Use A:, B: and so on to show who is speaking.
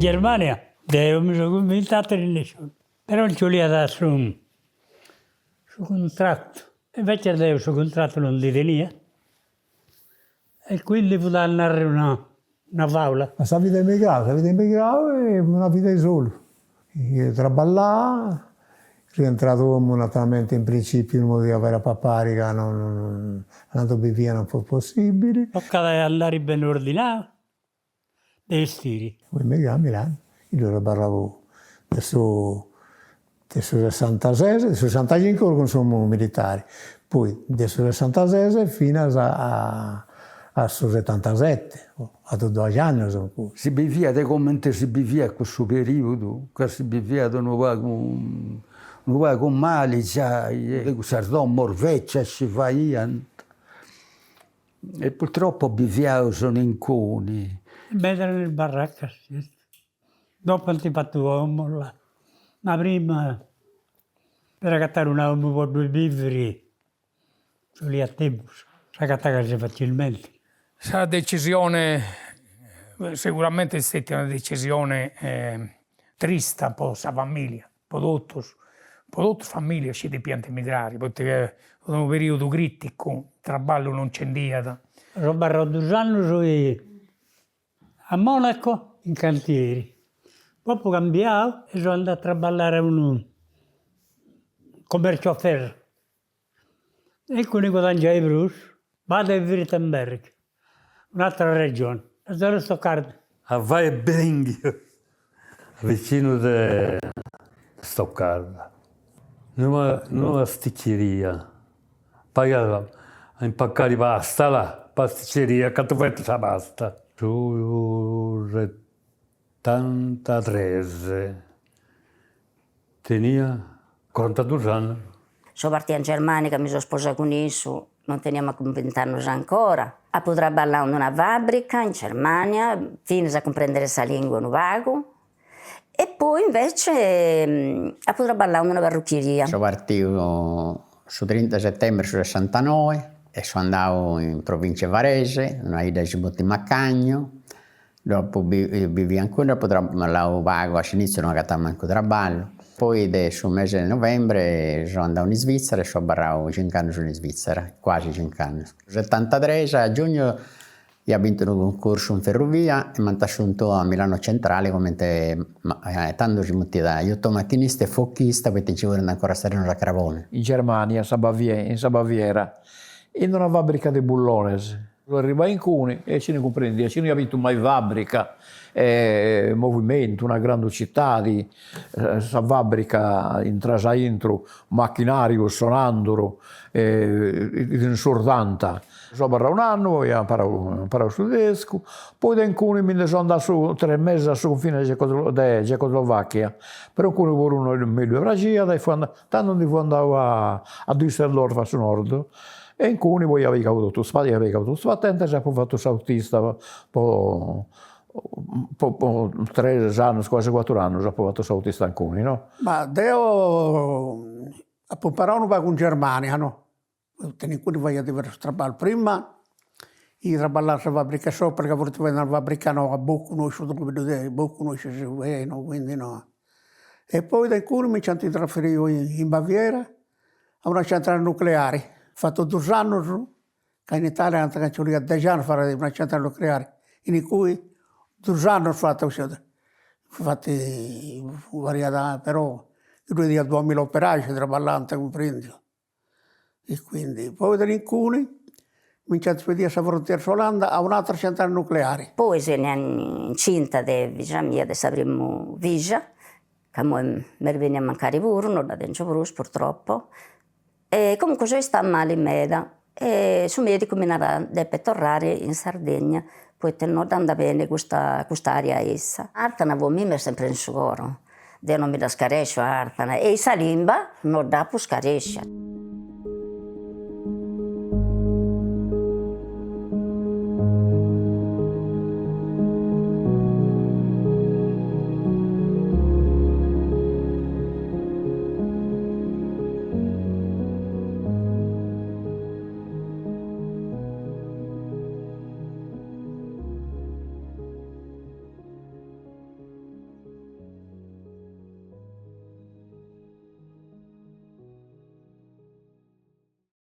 A: Germania, mi sono convinto a tenere, però non ci voleva dare su contratto. Invece il suo contratto non li tenia. E quindi poteva andare a una favola.
B: Ma sa vita emigrato e una vita di solo. Io traballavo, rientrato naturalmente in principio non poteva avere paparica, non andato via non fu possibile.
A: Toccava andare ben ordinato, dei vestiti.
B: Poi emigravo a Milano, io parlavo adesso 66, del 65 con sono militari, poi del 66 fino al 77, a 2 anni sono qui.
C: Si vivia come si vivia in questo periodo, che si vivia non va con male, già, le sardò morveccia si facevano. E purtroppo viviamo sono in coni.
A: Mentre nel baracca, dopo non ti fatto uomo là. Ma prima, per accattare un uomo per 2 viveri, sono lì a tempo, si accatta facilmente.
D: La decisione, sicuramente è stata una decisione triste per la famiglia, per tutta la famiglia ci piante emigrare, perché è un periodo critico, il lavoro non c'endia.
A: Sono barrato 2 anni a Monaco in cantieri. Poi ho cambiato e sono andato a lavorare a un commercio a ferro. E con i guadagni ai Bruce vado a Württemberg, un'altra regione. E sono Stoccarda.
E: A Weibring, vicino di Stoccarda. In una sticceria. Pagava a impaccare pasta là, pasticceria, che tu fai la pasta. Su 73. Tenia 42 anni.
F: Sono partita in Germania, mi sono sposata con Isu, non teniamo 20 anni ancora. A poter lavorare in una fabbrica in Germania, fino a comprendere questa lingua un vago. E poi invece a poter lavorare in una parrucchieria.
G: Sono partito su 30 settembre del 69 e sono andato in provincia Varese, una ida di Macagno. Dopo vivi ancora, dopo lavoravo vago, all'inizio non avevo manco traballo. Poi sul mese di novembre sono andato in Svizzera e sono barrato 5 anni in Svizzera, quasi 5 anni. Nel 73 a giugno ho vinto un concorso in ferrovia e mi hanno assunto a Milano Centrale come tanto ci mettiva io sono macchinista e focchista perché ci vogliono ancora stare in Caravone.
H: In Germania, in Baviera, in una fabbrica di bullones. Arrivai in Cuni e ci ne comprendi, ci ne ho vinto mai fabbrica, movimento, una grande città di fabbrica in trasaintro, macchinario, sonandolo, in sordanta. Sono barra un anno, poi ho imparato tedesco, poi da in Cuni me ne sono andato su 3 mesi sul confine di Cecoslovacchia, però in Cuni pure uno meglio Bragia, tanto non andavo a Düsseldorf a nord. E in Cuni poi avevo avuto spattente, e poi ho fatto sautista per 3 anni, quasi 4 anni, ho fatto sautista in Cuni, no?
I: Ma io ho imparato un po' in Germania, no? In Cuni voglio dire lavoro. Prima io lavoravo in fabbrica sopra, perché volevo vedere una fabbrica nuova, poco conosce, quindi no. E poi da Cuni mi hanno trasferito in Baviera a una centrale nucleare. Ho fatto 2 anni, che in Italia ci vogliono 10 anni a fare una centrale nucleare, in cui 2 anni ho fatto, infatti varietà, però io di 2000 operai ci lavorano, comprendi. E quindi, poi da in Cuni, mi hanno spedito a frontiera Olanda a un'altra centrale nucleare.
F: Poi sono incinta di figlia mia, di prima figlia, che mi viene a mancare pure, non la tengo più purtroppo. E comunque sono stata male in meda e su medico mi hanno detto tornare in Sardegna, poi non andava bene questa area essa. Artana vuol mi sempre in sicuro, non mi da scaresce Artana e Salimba non da più scaresce.